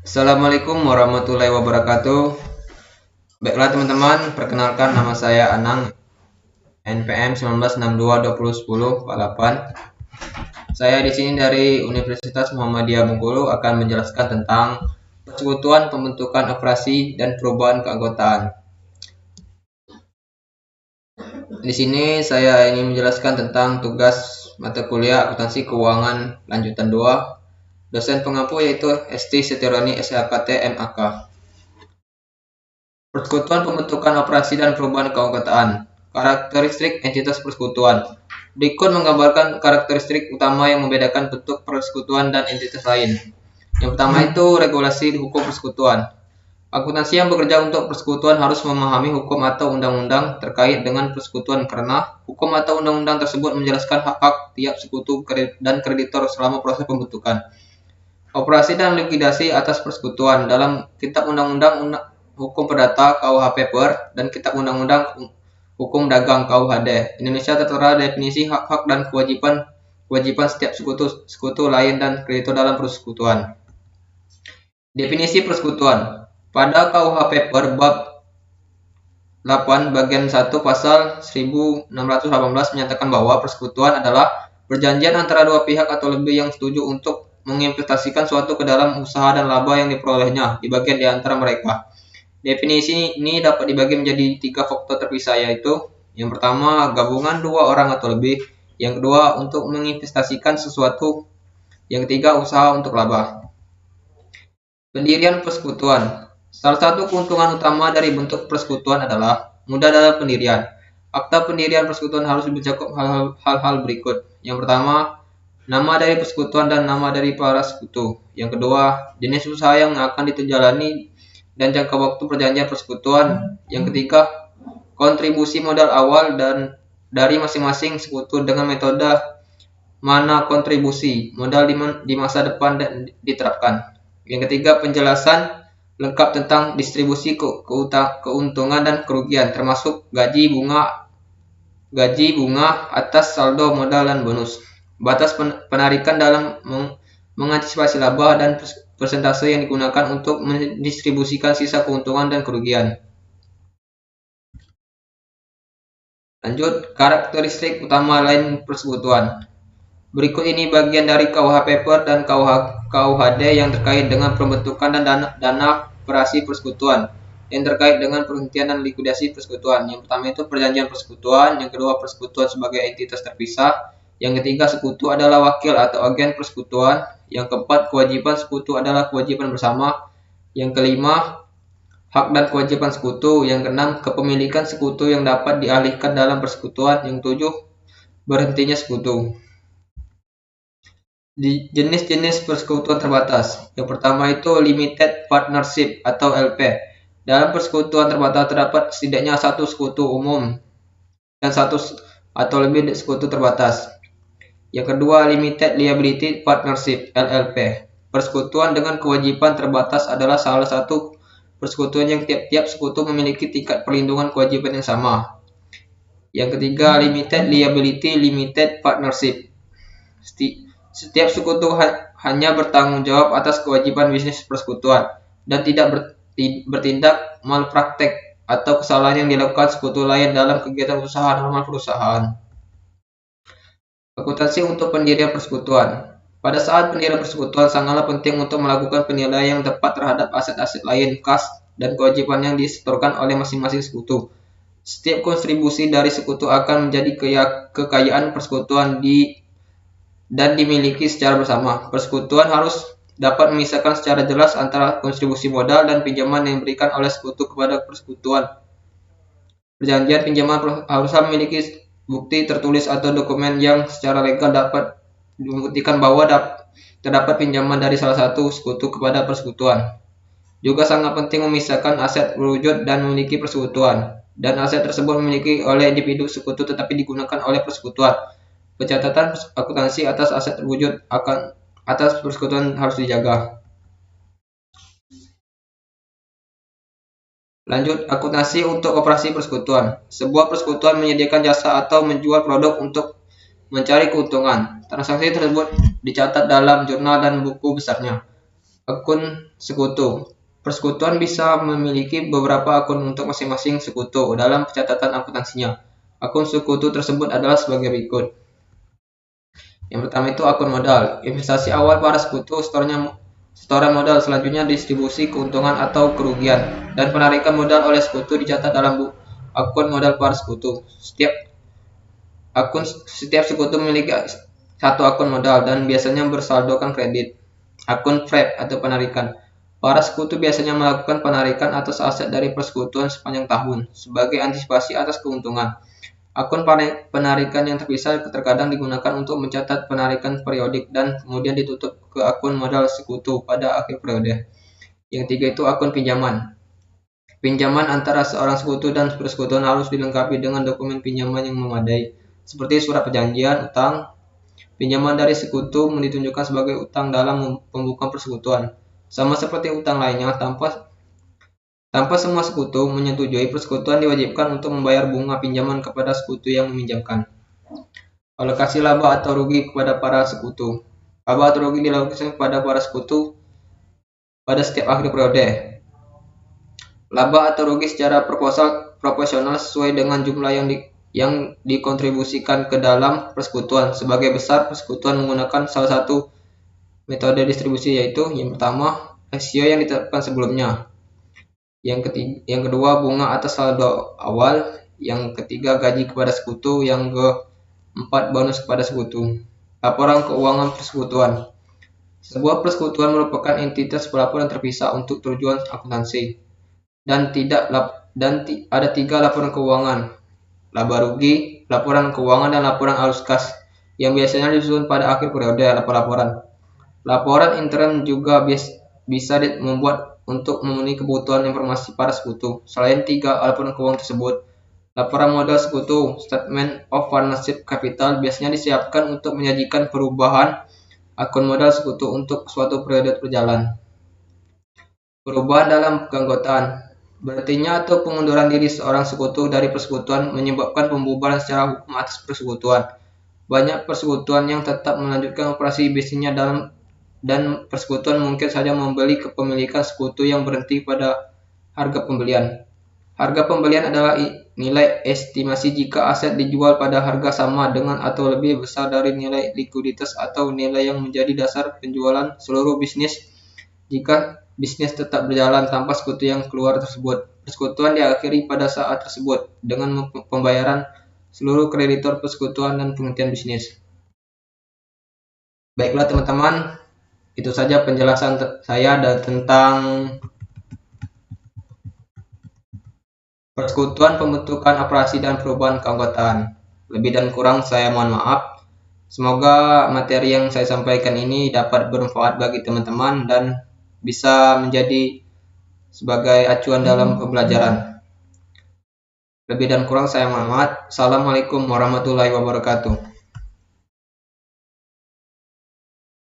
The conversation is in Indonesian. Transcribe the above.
Assalamualaikum warahmatullahi wabarakatuh. Baiklah teman-teman, perkenalkan nama saya Anang, NPM 1962201048. Saya di sini dari Universitas Muhammadiyah Bengkulu akan menjelaskan tentang persekutuan, pembentukan operasi, dan perubahan keanggotaan. Di sini saya ingin menjelaskan tentang tugas mata kuliah akuntansi keuangan lanjutan 2. Dosen pengampu yaitu ST Setiarani SHKT MAK. Persekutuan, pembentukan operasi dan perubahan keanggotaan. Karakteristik entitas persekutuan. Berikut menggambarkan karakteristik utama yang membedakan bentuk persekutuan dan entitas lain. Yang pertama itu regulasi hukum persekutuan. Akuntansi yang bekerja untuk persekutuan harus memahami hukum atau undang-undang terkait dengan persekutuan karena hukum atau undang-undang tersebut menjelaskan hak-hak tiap sekutu dan kreditor selama proses pembentukan. Operasi dan likuidasi atas persekutuan dalam Kitab Undang-Undang Hukum Perdata KUH Paper dan Kitab Undang-Undang Hukum Dagang KUHD Indonesia tertera definisi hak-hak dan kewajiban setiap sekutu lain dan kreditor dalam persekutuan. Definisi persekutuan. Pada KUH Paper bab 8 bagian 1 pasal 1618 menyatakan bahwa persekutuan adalah perjanjian antara dua pihak atau lebih yang setuju untuk menginvestasikan suatu ke dalam usaha dan laba yang diperolehnya di bagian di antara mereka. Definisi ini dapat dibagi menjadi 3 faktor terpisah, yaitu yang pertama gabungan dua orang atau lebih, yang kedua untuk menginvestasikan sesuatu, yang ketiga usaha untuk laba. Pendirian persekutuan. Salah satu keuntungan utama dari bentuk persekutuan adalah mudah dalam pendirian. Akta pendirian persekutuan harus mencakup hal-hal berikut. Yang pertama, nama dari persekutuan dan nama dari para sekutu. Yang kedua, jenis usaha yang akan dijalani dan jangka waktu perjanjian persekutuan. Yang ketiga, kontribusi modal awal dan dari masing-masing sekutu dengan metode mana kontribusi modal di masa depan diterapkan. Yang ketiga, penjelasan lengkap tentang distribusi keuntungan dan kerugian, termasuk gaji bunga atas saldo modal dan bonus. Batas penarikan dalam mengantisipasi laba dan persentase yang digunakan untuk mendistribusikan sisa keuntungan dan kerugian. Lanjut, karakteristik utama lain persekutuan. Berikut ini bagian dari KUH Paper dan KUHD yang terkait dengan pembentukan dan dana operasi persekutuan, yang terkait dengan penghentian dan likuidasi persekutuan. Yang pertama itu perjanjian persekutuan, yang kedua persekutuan sebagai entitas terpisah, yang ketiga sekutu adalah wakil atau agen persekutuan, yang keempat kewajiban sekutu adalah kewajiban bersama, yang kelima hak dan kewajiban sekutu, yang keenam kepemilikan sekutu yang dapat dialihkan dalam persekutuan, yang tujuh berhentinya sekutu. Di jenis-jenis persekutuan terbatas. Yang pertama itu limited partnership atau LP. Dalam persekutuan terbatas terdapat setidaknya satu sekutu umum dan satu atau lebih sekutu terbatas. Yang kedua, limited liability partnership LLP. Persekutuan dengan kewajiban terbatas adalah salah satu persekutuan yang tiap-tiap sekutu memiliki tingkat perlindungan kewajiban yang sama. Yang ketiga, limited liability limited partnership. Setiap sekutu hanya bertanggung jawab atas kewajiban bisnis persekutuan dan tidak bertindak malpraktek atau kesalahan yang dilakukan sekutu lain dalam kegiatan usaha normal perusahaan. Akuntansi untuk pendirian persekutuan. Pada saat pendirian persekutuan sangatlah penting untuk melakukan penilaian yang tepat terhadap aset-aset lain, kas, dan kewajiban yang disetorkan oleh masing-masing sekutu. Setiap kontribusi dari sekutu akan menjadi kekayaan persekutuan dan dimiliki secara bersama. Persekutuan harus dapat memisahkan secara jelas antara kontribusi modal dan pinjaman yang diberikan oleh sekutu kepada persekutuan. Perjanjian pinjaman harus memiliki bukti tertulis atau dokumen yang secara legal dapat membuktikan bahwa terdapat pinjaman dari salah satu sekutu kepada persekutuan. Juga sangat penting memisahkan aset berwujud dan memiliki persekutuan, dan aset tersebut memiliki oleh individu sekutu tetapi digunakan oleh persekutuan. Pencatatan akuntansi atas aset terwujud atas persekutuan harus dijaga. Lanjut, akuntansi untuk operasi persekutuan. Sebuah persekutuan menyediakan jasa atau menjual produk untuk mencari keuntungan. Transaksi tersebut dicatat dalam jurnal dan buku besarnya. Akun sekutu. Persekutuan bisa memiliki beberapa akun untuk masing-masing sekutu dalam pencatatan akuntansinya. Akun sekutu tersebut adalah sebagai berikut. Yang pertama itu akun modal. Investasi awal para sekutu, setoran modal, selanjutnya distribusi keuntungan atau kerugian, dan penarikan modal oleh sekutu dicatat dalam akun modal para sekutu. Setiap sekutu memiliki satu akun modal dan biasanya bersaldokan kredit. Akun FREP atau penarikan. Para sekutu biasanya melakukan penarikan atas aset dari persekutuan sepanjang tahun sebagai antisipasi atas keuntungan. Akun penarikan yang terpisah terkadang digunakan untuk mencatat penarikan periodik dan kemudian ditutup ke akun modal sekutu pada akhir periode. Yang ketiga itu akun pinjaman. Pinjaman antara seorang sekutu dan persekutuan harus dilengkapi dengan dokumen pinjaman yang memadai, seperti surat perjanjian utang. Pinjaman dari sekutu ditunjukkan sebagai utang dalam pembukaan persekutuan, sama seperti utang lainnya. Tanpa semua sekutu menyetujui, persekutuan diwajibkan untuk membayar bunga pinjaman kepada sekutu yang meminjamkan. Alokasi laba atau rugi kepada para sekutu. Laba atau rugi dilakukan kepada para sekutu pada setiap akhir periode. Laba atau rugi secara proporsional sesuai dengan jumlah yang dikontribusikan ke dalam persekutuan. Sebagai besar, persekutuan menggunakan salah satu metode distribusi, yaitu yang pertama, rasio yang ditetapkan sebelumnya. Yang kedua, bunga atas saldo awal. Yang ketiga, gaji kepada sekutu. Yang keempat, bonus kepada sekutu. Laporan keuangan persekutuan. Sebuah persekutuan merupakan entitas pelaporan terpisah untuk tujuan akuntansi. Dan ada 3 laporan keuangan: laba rugi, laporan keuangan, dan laporan arus kas, yang biasanya disusun pada akhir periode laporan. Laporan interim juga bisa membuat untuk memenuhi kebutuhan informasi para sekutu. Selain 3 laporan keuangan tersebut, laporan modal sekutu, Statement of Partnership Capital, biasanya disiapkan untuk menyajikan perubahan akun modal sekutu untuk suatu periode berjalan. Perubahan dalam keanggotaan. Berartinya atau pengunduran diri seorang sekutu dari persekutuan menyebabkan pembubaran secara hukum atas persekutuan. Banyak persekutuan yang tetap melanjutkan operasi bisnisnya dan persekutuan mungkin saja membeli kepemilikan sekutu yang berhenti pada harga pembelian. Harga pembelian adalah nilai estimasi jika aset dijual pada harga sama dengan atau lebih besar dari nilai likuiditas atau nilai yang menjadi dasar penjualan seluruh bisnis. Jika bisnis tetap berjalan tanpa sekutu yang keluar tersebut, persekutuan diakhiri pada saat tersebut dengan pembayaran seluruh kreditor persekutuan dan penghentian bisnis. Baiklah teman-teman, itu saja penjelasan saya tentang persekutuan, pembentukan, operasi, dan perubahan keanggotaan. Lebih dan kurang saya mohon maaf. Semoga materi yang saya sampaikan ini dapat bermanfaat bagi teman-teman dan bisa menjadi sebagai acuan dalam pembelajaran. Lebih dan kurang saya mohon maaf. Assalamualaikum warahmatullahi wabarakatuh.